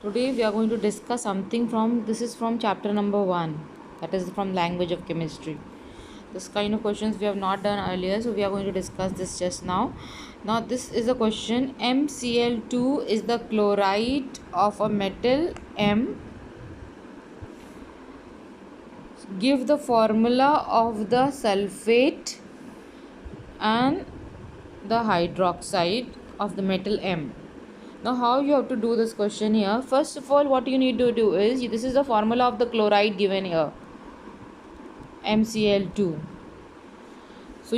Today we are going to discuss something from chapter number 1, that is from language of chemistry. This kind of questions we have not done earlier, so we are going to discuss this just now. Now this is a question: MCl2 is the chloride of a metal M. Give the formula of the sulfate and the hydroxide of the metal M. Now how you have to do this question here? First of all, what you need to do is, this is the formula of the chloride given here, MCl2. So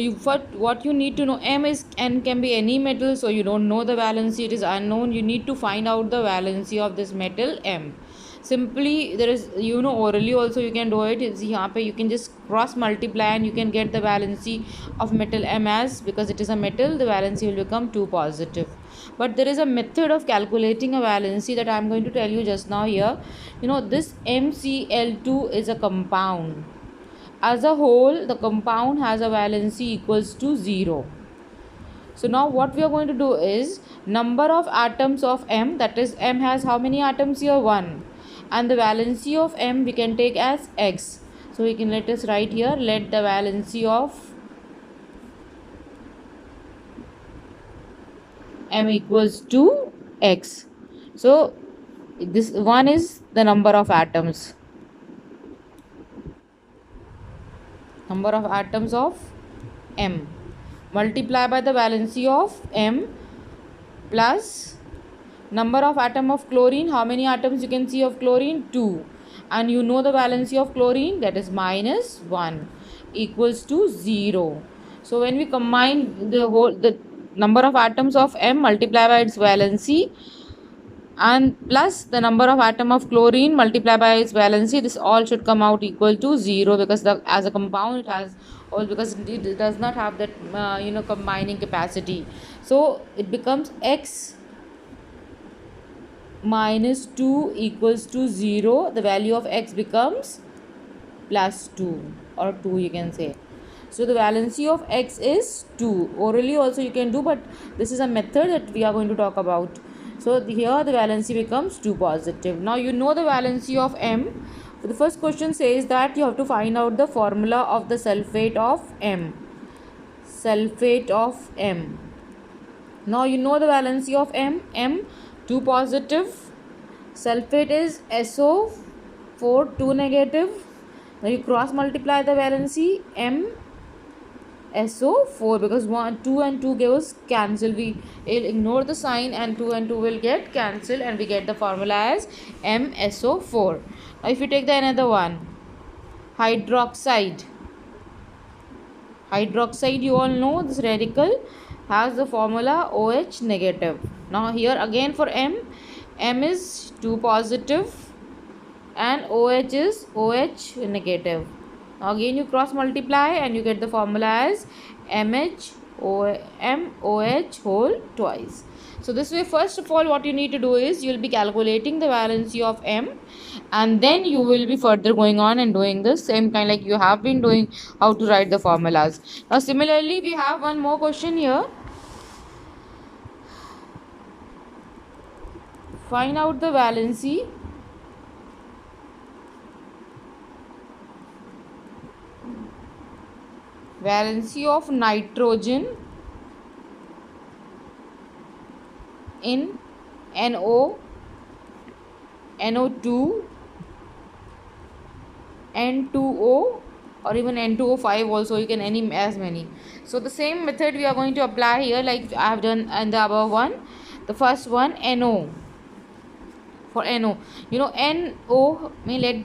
what you need to know, M is and can be any metal, so you don't know the valency, it is unknown. You need to find out the valency of this metal M. Simply there is, orally also you can do it. यहाँ पे you can just cross multiply and you can get the valency of metal M, as because it is a metal, the valency will become 2 positive. But there is a method of calculating a valency that I am going to tell you just now here. This MCl2 is a compound. As a whole, the compound has a valency equals to 0. So now what we are going to do is, number of atoms of M, that is M has how many atoms here? 1. And the valency of M we can take as X. So we can, let us write here, let the valency of M equals to X. So this 1 is the number of atoms. Number of atoms of M. Multiply by the valency of M plus number of atom of chlorine. How many atoms you can see of chlorine? 2. And you know the valency of chlorine, that is minus 1, equals to 0. So when we combine the number of atoms of M, multiply by its valency, and plus the number of atom of chlorine, multiply by its valency, this all should come out equal to 0, because as a compound it has all, because it does not have that combining capacity. So it becomes X minus 2 equals to 0. The value of X becomes plus 2, or 2 you can say. So the valency of X is 2. Orally also you can do, but this is a method that we are going to talk about. So here the valency becomes 2 positive. Now you know the valency of M. So the first question says that you have to find out the formula of the sulfate of M. Sulfate of M. Now you know the valency of M. M 2 positive. Sulfate is SO4 2 negative. Now you cross multiply the valency M SO4, because 2 and 2 gives cancel. We will ignore the sign and 2 and 2 will get cancelled, and we get the formula as MSO4. Now if you take the another one, hydroxide. Hydroxide, you all know this radical has the formula OH negative. Now here again for M is 2 positive and OH is OH negative. Now again you cross multiply and you get the formula as MOH whole twice. So this way, first of all, what you need to do is, you will be calculating the valency of M, and then you will be further going on and doing the same kind like you have been doing, how to write the formulas. Now similarly, we have one more question here. Find out the valency of nitrogen in NO2, N2O, or even N2O5 also, you can as many. So the same method we are going to apply here, like I have done in the above one. The first one, NO. For NO, NO may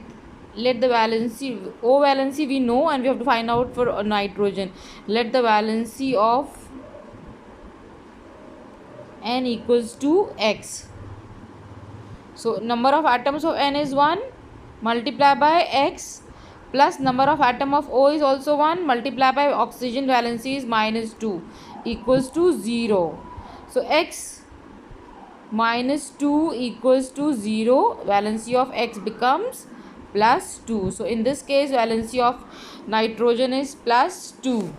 let the valency, O valency we know, and we have to find out for nitrogen. Let the valency of N equals to X. So number of atoms of N is 1, multiply by X, plus number of atom of O is also 1, multiply by oxygen valency is minus 2, equals to 0. So X minus 2 equals to 0. Valency of X becomes plus 2. So in this case, valency of nitrogen is plus 2.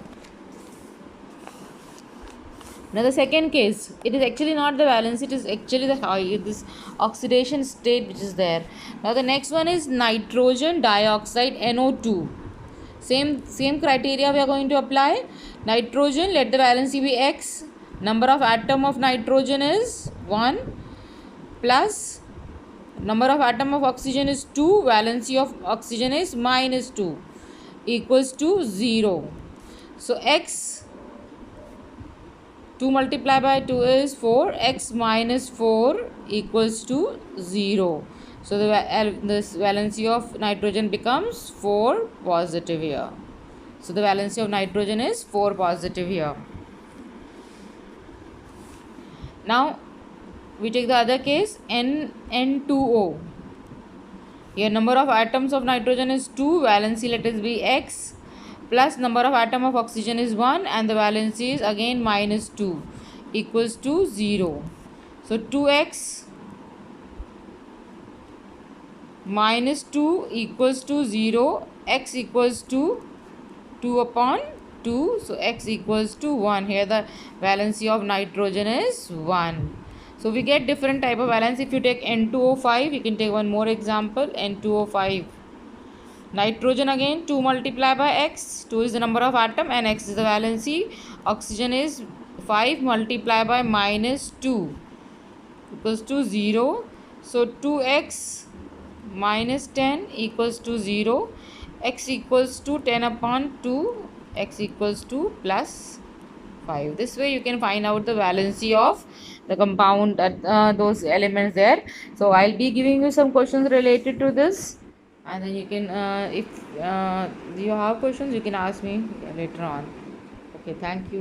Now the second case, it is actually not the valence, it is actually the this oxidation state which is there. Now the next one is nitrogen dioxide NO2. Same criteria we are going to apply. Nitrogen, let the valency be X. Number of atom of nitrogen is 1 plus number of atom of oxygen is 2. Valency of oxygen is minus 2 equals to 0. So X 2 multiplied by 2 is 4. X minus 4 equals to 0. So this valency of nitrogen becomes 4 positive here. So the valency of nitrogen is 4 positive here. Now we take the other case, N2O. Here number of atoms of nitrogen is 2. Valency let us be X plus number of atom of oxygen is 1 and the valency is again minus 2 equals to 0. So 2x minus 2 equals to 0, x equals to 2 upon 2, so x equals to 1. Here the valency of nitrogen is 1. So we get different type of valence. If you take N2O5, you can take one more example, N2O5. Nitrogen again 2 multiplied by x, 2 is the number of atom and x is the valency. Oxygen is 5 multiplied by minus 2 equals to 0. So 2x minus 10 equals to 0. X equals to 10 upon 2, x equals to plus 5. This way you can find out the valency of the compound at those elements there. So I'll be giving you some questions related to this, and then you can if you have questions you can ask me later on. Okay, thank you.